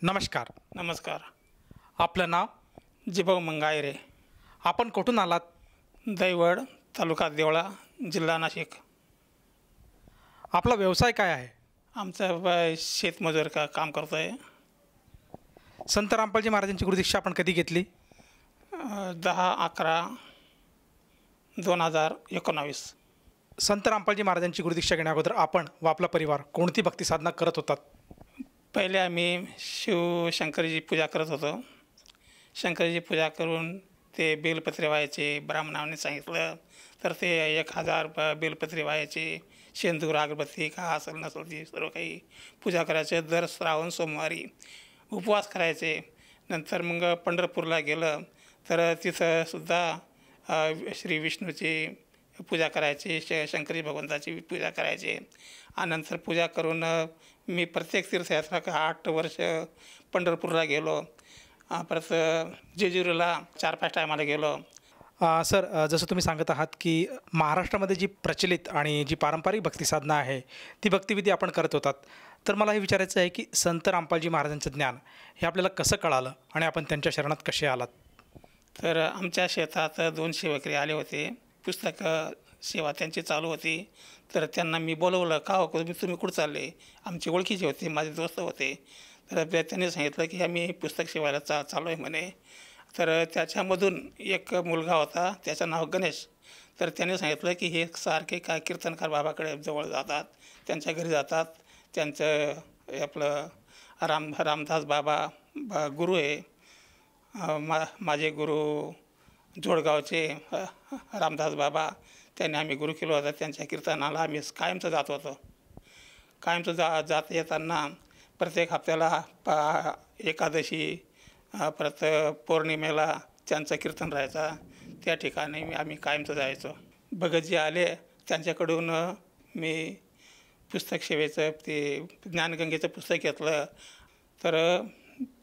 नमस्कार. नमस्कार. आपलं नाव? जिभाऊ मंगायरे, आपण कुठून आलात? दैवड, तालुका देवळा, जिल्हा नाशिक. आपला व्यवसाय काय आहे? आमचं शेतमजूर काम करतो आहे. संत रामपालजी महाराजांची गुरुदीक्षा आपण कधी घेतली? 10/11/2019. संत रामपालजी महाराजांची गुरुदीक्षा घेण्याअगोदर आपण व आपला परिवार कोणती भक्ती साधना करत होतात? पहिले आम्ही शिवशंकरीची पूजा करत होतो. शंकरीची पूजा करून ते बेलपत्रे व्हायचे. ब्राह्मणाने सांगितलं तर ते 1000 बेलपत्रे व्हायचे. शेंदूर, अगरबत्ती का असेल नसेल ती सर्व काही पूजा करायचे. दर श्रावण सोमवारी उपवास करायचे. नंतर मग पंढरपूरला गेलं तर तिथंसुद्धा श्री विष्णूची पूजा करायची, शंकरी भगवंताची पूजा करायची. आणि नंतर पूजा करून मी प्रत्येक तीर्थयात्रा 8 वर्ष पंढरपूरला गेलो. परत जेजुरीला 4-5 टायमाला गेलो. सर, जसं तुम्ही सांगत आहात की महाराष्ट्रामध्ये जी प्रचलित आणि जी पारंपरिक भक्तिसाधना आहे ती भक्तिविधी आपण करत होतात. तर मला हे विचारायचं आहे की संत रामपालजी महाराजांचं ज्ञान हे आपल्याला कसं कळालं आणि आपण त्यांच्या शरणात कसे आलात? तर आमच्या शेतात 2 सेवकरी आले होते. पुस्तक सेवा त्यांची चालू होती. तर त्यांना मी बोलवलं, का हो तुम्ही कुठं चालले? आमचे ओळखीचे होते, माझे दोस्त होते. तर त्यांनी सांगितलं की आम्ही पुस्तक सेवायला चालू आहे म्हणे. तर त्याच्यामधून एक मुलगा होता, त्याचं नाव गणेश. तर त्याने सांगितलं की हे सारखे काय कीर्तनकार बाबाकडे जवळ जातात, त्यांच्या घरी जातात. त्यांचं आपलं रामदास बाबा गुरु आहे. माझे गुरु जोडगावचे रामदास बाबा, त्यांनी आम्ही गुरु केला होता. त्यांच्या कीर्तनाला आम्ही कायमचं जात होतो. कायमचं जात येताना प्रत्येक हप्त्याला एकादशी, परत पौर्णिमेला त्यांचं कीर्तन राहायचा. त्या ठिकाणी आम्ही कायमचं जायचो. भगतजी आले, त्यांच्याकडून मी पुस्तक सेवेचं ते ज्ञानगंगेचं पुस्तक घेतलं. तर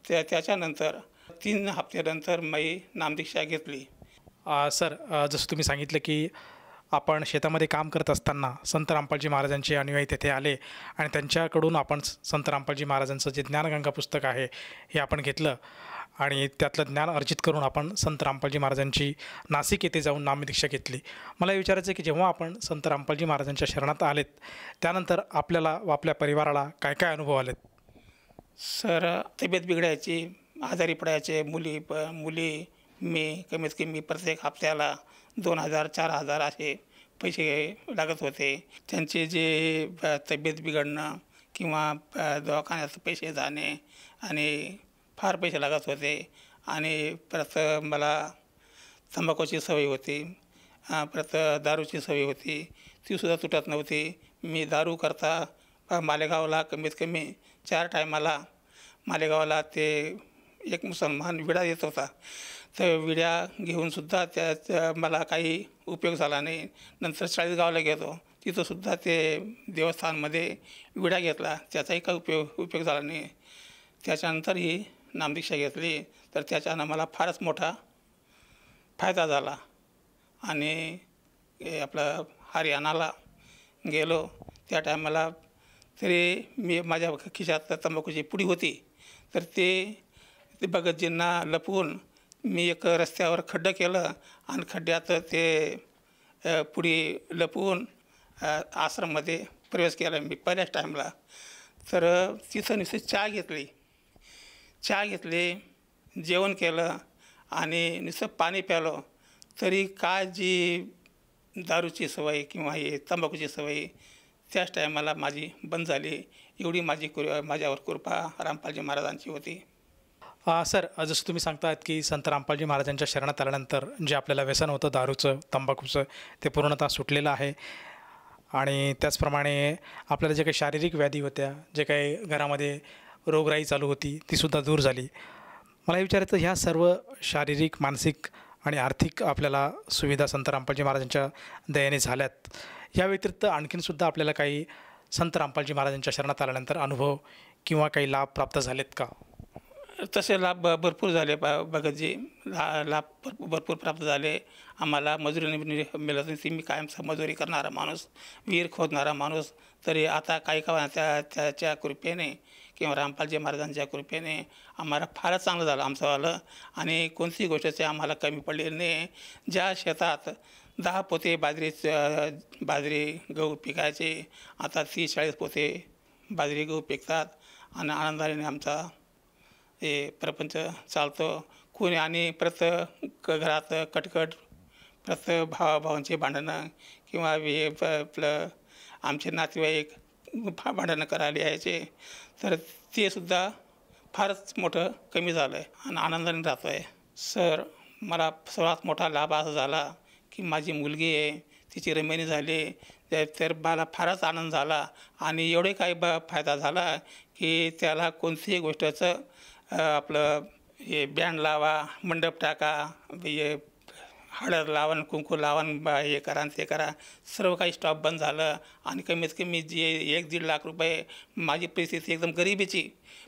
त्याच्यानंतर 3 हप्त्यानंतर मी नामदीक्षा घेतली. सर, जसं तुम्ही सांगितलं की आपण शेतामध्ये काम करत असताना संत रामपालजी महाराजांचे अनुयायी तेथे आले आणि त्यांच्याकडून आपण संत रामपालजी महाराजांचं जे ज्ञानगंगा पुस्तक आहे हे आपण घेतलं आणि त्यातलं ज्ञान अर्जित करून आपण संत रामपालजी महाराजांची नाशिक येथे जाऊन नामदीक्षा घेतली. मला हे विचारायचं आहे की जेव्हा आपण संत रामपालजी महाराजांच्या शरणात आलेत त्यानंतर आपल्याला व आपल्या परिवाराला काय काय अनुभव आलेत? सर, तब्येत बिघडायची, आजारी पडायचे. मुली मी कमीत कमी प्रत्येक हप्त्याला 2000-4000 असे पैसे लागत होते. त्यांचे जे तब्येत बिघडणं किंवा दवाखान्यात पैसे जाणे आणि फार पैसे लागत होते. आणि परत मला तंबाखूची सवय होती, परत दारूची सवय होती, तीसुद्धा तुटत नव्हती. मी दारू करता मालेगावला कमीत कमी 4 टायमाला मालेगावला ते एक मुसलमान विडा देत होता. तर विड्या घेऊनसुद्धा त्या मला काही उपयोग झाला नाही. नंतर 40 गावाला गेलो, तिथंसुद्धा ते देवस्थानमध्ये विडा घेतला, त्याचाही काही उपयोग झाला नाही. त्याच्यानंतर ही नामदीक्षा घेतली तर त्याच्यानं मला फारच मोठा फायदा झाला. आणि आपलं हरियाणाला गेलो त्या टायमाला तरी मी माझ्या खिशात तंबाखूची पुडी होती. तर ते भगतजींना लपवून मी एक रस्त्यावर खड्डं केलं आणि खड्ड्यात ते पुडी लपवून आश्रममध्ये प्रवेश केला मी पहिल्याच टाईमला. तर तिथं नुसतं चहा घेतली, जेवण केलं आणि नुसतं पाणी प्यालो. तरी काय जी दारूची सवय किंवा ही तंबाखूची सवय त्याच टायमाला माझी बंद झाली. एवढी माझ्यावर कृपा रामपालजी महाराजांची होती. सर, जसं तुम्ही सांगतायत की संत रामपालजी महाराजांच्या शरणात आल्यानंतर जे आपल्याला व्यसन होतं दारूचं, तंबाखूचं, ते पूर्णतः सुटलेलं आहे. आणि त्याचप्रमाणे आपल्याला जे काही शारीरिक व्याधी होत्या, जे काही घरामध्ये रोगराई चालू होती, तीसुद्धा दूर झाली. मला हे विचारायचं, ह्या सर्व शारीरिक, मानसिक आणि आर्थिक आपल्याला सुविधा संत रामपालजी महाराजांच्या दयेने झाल्यात. या व्यतिरिक्त आणखीनसुद्धा आपल्याला काही संत रामपालजी महाराजांच्या शरणात आल्यानंतर अनुभव किंवा काही लाभ प्राप्त झालेत का? तसे लाभ भरपूर झाले. भगतजी लाभ भरपूर प्राप्त झाले. आम्हाला मजुरी मिळत नाही. मी कायमचा मजुरी करणारा माणूस, विहीर खोदणारा माणूस. तरी आता काही का त्याच्या कृपेने किंवा रामपालजी महाराजांच्या कृपेने आम्हाला फारच चांगलं झालं आमचंवालं. आणि कोणतीही गोष्टीचे आम्हाला कमी पडलेली नाही. ज्या शेतात 10 पोते बाजरी गहू पिकायचे, आता 30-40 पोते बाजरी गहू पिकतात आणि आनंदाने आमचा हे प्रपंच चालतो. कोणी आणि प्रत्येक घरात कटकट, प्रत्येक भावाभावांची भांडणं किंवा आपलं आमचे नातेवाईक भांडणं करायला यायचे, तर ते सुद्धा फारच मोठं कमी झालं आहे आणि आनंदाने राहतो आहे. सर, मला सर्वात मोठा लाभ असा झाला की माझी मुलगी आहे, तिची रमणी झाली, तर मला फारच आनंद झाला. आणि एवढे काही फायदा झाला की त्याला कोणतीही गोष्टीचं आपलं हे बँड लावा, मंडप टाका, हे हळद लावण, कुंकू लावण, हे करा ते करा, सर्व काही स्टॉप बंद झालं. आणि कमीत कमी जे 1-1.5 लाख रुपये, माझी परिस्थिती एकदम गरिबीची,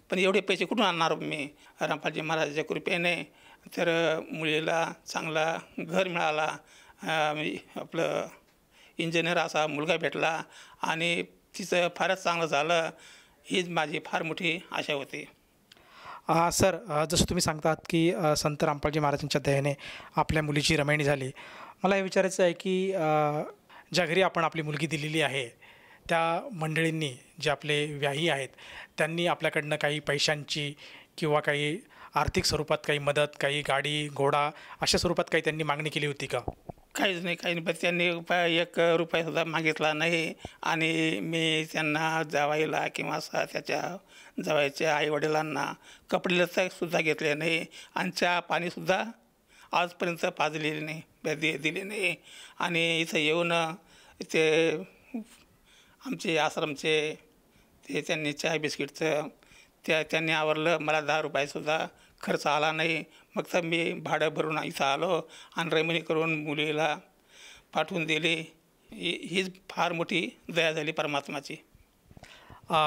पण एवढे पैसे कुठून आणणार मी? रामपालजी महाराजांच्या कृपेने तर मुलीला चांगला घर मिळाला, आपलं इंजिनियर असा मुलगा भेटला आणि तिचं फारच चांगलं झालं. हीच माझी फार मोठी आशा होती. सर, जसं तुम्ही सांगतात की संत रामपालजी महाराजांच्या दयेने आपल्या मुलीची रमणी झाली. मला हे विचारायचं आहे की ज्या घरी आपण आपली मुलगी दिलेली आहे त्या मंडळींनी, जे आपले व्याही आहेत, त्यांनी आपल्याकडनं काही पैशांची किंवा काही आर्थिक स्वरूपात काही मदत, काही गाडी घोडा अशा स्वरूपात काही त्यांनी मागणी केली होती का? काहीच नाही, काही नाही. पण त्यांनी 1 रुपयासुद्धा मागितला नाही. आणि मी त्यांना जावाईला किंवा त्याच्या जावाईच्या आईवडिलांना कपडे लत्तेसुद्धा घेतले नाही आणि चहा पाणीसुद्धा आजपर्यंत पाजलेले नाही, दिले नाही. आणि इथं येऊन ते आमचे आश्रमचे ते त्यांनी चहा बिस्किटचं त्यांनी आवरलं. मला 10 रुपयासुद्धा खर्च आला नाही. मग तर मी भाडं भरून इथं आलो आणि रमणी करून मुलीला पाठवून दिली. हीच फार मोठी दया झाली परमात्माची.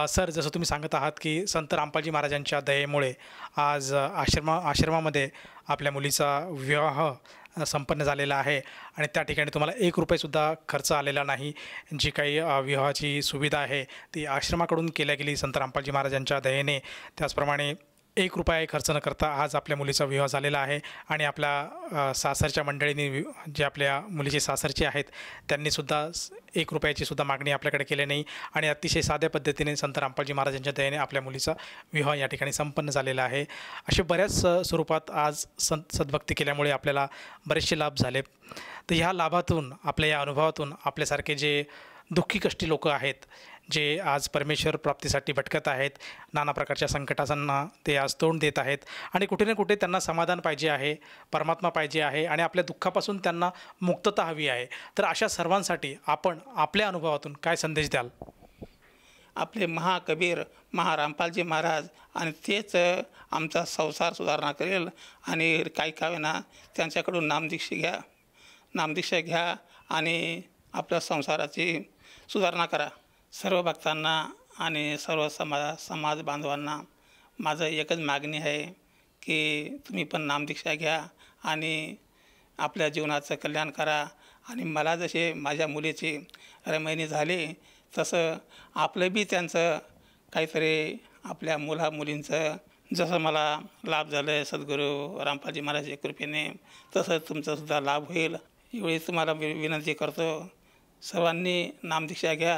सर, जसं तुम्ही सांगत आहात की संत रामपालजी महाराजांच्या दयेमुळे आज आश्रमामध्ये आपल्या मुलीचा विवाह संपन्न झालेला आहे आणि त्या ठिकाणी तुम्हाला 1 रुपयेसुद्धा खर्च आलेला नाही. जी काही विवाहाची सुविधा आहे ती आश्रमाकडून केल्या गेली संत रामपालजी महाराजांच्या दयेने. त्याचप्रमाणे 1 रुपया खर्च न करता आज आपल्या मुलीचा विवाह झालेला आहे. आणि आपल्या सासरच्या मंडळींनी, जे आपल्या मुलीचे सासरचे आहेत, त्यांनीसुद्धा 1 रुपयाची सुद्धा मागणी आपल्याकडे केली नाही. आणि अतिशय साध्या पद्धतीने संत रामपालजी महाराजांच्या दयेने आपल्या मुलीचा विवाह या ठिकाणी संपन्न झालेला आहे. असे बऱ्याच स्वरूपात आज सद्भक्ती केल्यामुळे आपल्याला बरेचसे लाभ झाले. तर ह्या लाभातून, आपल्या या अनुभवातून आपल्यासारखे जे दुःखी कष्टी लोक आहेत, जे आज परमेश्वर प्राप्तीसाठी भटकत आहेत, नाना प्रकारच्या संकटांना ते आज तोंड देत आहेत आणि कुठे ना कुठे त्यांना समाधान पाहिजे आहे, परमात्मा पाहिजे आहे आणि आपल्या दुःखापासून त्यांना मुक्तता हवी आहे. तर अशा सर्वांसाठी आपण आपल्या अनुभवातून काय संदेश द्याल? आपले महाकबीर रामपालजी महाराज, आणि तेच आमचा संसार सुधारणा करेल. आणि काही का होईना त्यांच्याकडून नामदीक्षा घ्या आणि आपल्या संसाराची सुधारणा करा. सर्व भक्तांना आणि सर्व समाज बांधवांना माझं एकच मागणी आहे की तुम्ही पण नामदीक्षा घ्या आणि आपल्या जीवनाचं कल्याण करा. आणि मला जसे माझ्या मुलीची रमणी झाली, तसं आपलं बी त्यांचं काहीतरी आपल्या मुलींचं जसं मला लाभ झालं आहे सद्गुरू रामपालजी महाराजांच्या कृपेने, तसं तुमचासुद्धा लाभ होईल. एवढी तुम्हाला विनंती करतो. सर्वांनी नामदीक्षा घ्या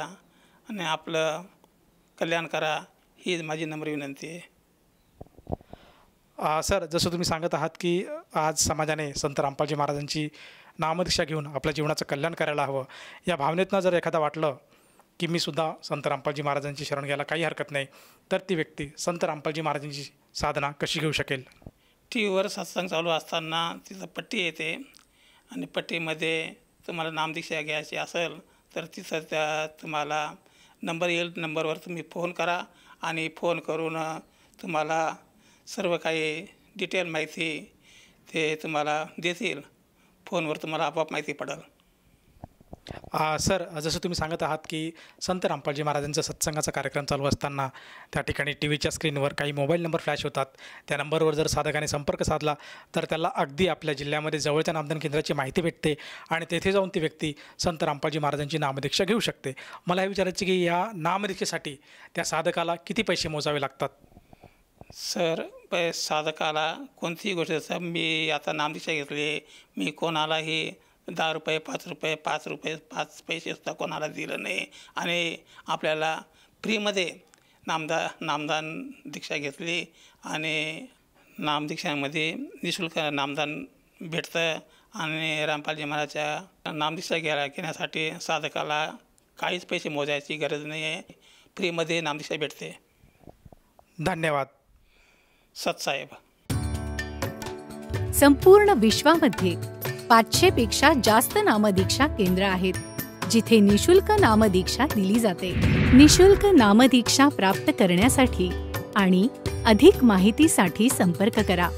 आणि आपलं कल्याण करा, ही माझी नम्र विनंती आहे. सर, जसं तुम्ही सांगत आहात की आज समाजाने संत रामपालजी महाराजांची नामदीक्षा घेऊन आपल्या जीवनाचं कल्याण करायला हवं, या भावनेतनं जर एखादा वाटलं की मी सुद्धा संत रामपालजी महाराजांची शरण घ्यायला काही हरकत नाही, तर ती व्यक्ती संत रामपालजी महाराजांची साधना कशी घेऊ शकेल? टीव्हीवर सत्संग चालू असताना तिथं पट्टी येते आणि पट्टीमध्ये तुम्हाला नामदीक्षा घ्यायची असेल तर तिथं तुम्हाला नंबर येईल. नंबरवर तुम्ही फोन करा आणि फोन करून तुम्हाला सर्व काही डिटेल माहिती ते तुम्हाला देतील. फोनवर तुम्हाला आपोआप माहिती पडेल. सर, जसं तुम्ही सांगत आहात की संत रामपालजी महाराजांचा सत्संगाचा कार्यक्रम चालू असताना त्या ठिकाणी टी व्हीच्या स्क्रीनवर काही मोबाईल नंबर फ्लॅश होतात. त्या नंबरवर जर साधकाने संपर्क साधला तर त्याला अगदी आपल्या जिल्ह्यामध्ये जवळच्या नामदान केंद्राची माहिती भेटते आणि तेथे जाऊन ती व्यक्ती संत रामपालजी महाराजांची नामदीक्षा घेऊ शकते. मला हे विचारायचे की या नामदीक्षेसाठी त्या साधकाला किती पैसे मोजावे लागतात? सर, साधकाला कोणतीही गोष्ट, जसं मी आता नामदीक्षा घेतली, मी कोणालाही 10 रुपये, 5 रुपये, 5 रुपये, 5 पैसे सुद्धा कोणाला दिलं नाही. आणि आपल्याला फ्रीमध्ये नामदान दीक्षा घेतली आणि नामदीक्षामध्ये निःशुल्क नामदान भेटतं. आणि रामपालजी महाराजच्या नामदीक्षा घेण्यासाठी साधकाला काहीच पैसे मोजायची गरज नाही आहे. फ्रीमध्ये नामदीक्षा भेटते. धन्यवाद. सतसाहेब. संपूर्ण विश्वामध्ये 500 पेक्षा जास्त नामदीक्षा केंद्र आहेत जिथे निशुल्क नामदीक्षा दिली जाते. निशुल्क नामदीक्षा प्राप्त करण्यासाठी आणि अधिक माहितीसाठी संपर्क करा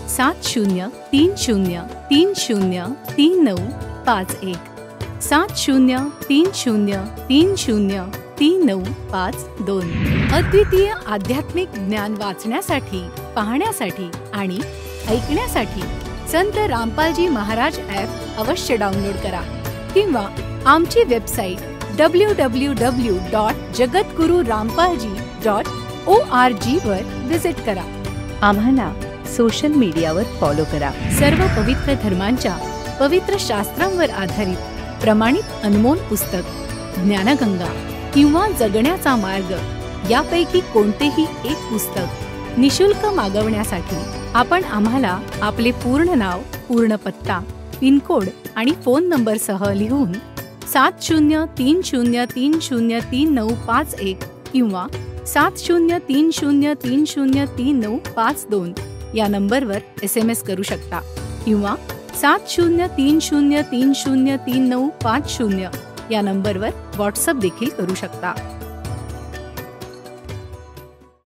7030303951 7030303952. अद्वितीय आध्यात्मिक ज्ञान वाचण्यासाठी, पाहण्यासाठी आणि ऐकण्यासाठी संत रामपालजी महाराज ॲप अवश्य डाउनलोड करा किंवा आमची वेबसाईट www.jagatgururampalji.org वर विजिट करा. आम्हाला सोशल मीडियावर फॉलो करा. सर्व पवित्र धर्मांच्या पवित्र शास्त्रांवर आधारित प्रमाणित अनमोल पुस्तक ज्ञानगंगा किंवा जगण्याचा मार्ग यापैकी कोणतेही एक पुस्तक निशुल्क मागवण्यासाठी आपण आम्हाला आपले पूर्ण नाव, पूर्ण पत्ता, पिनकोड आणि फोन नंबरसह लिहून 7030303951 किंवा 7030303952 या नंबरवर SMS करू शकता किंवा 7030303950 या नंबरवर व्हॉट्सअप देखील करू शकता.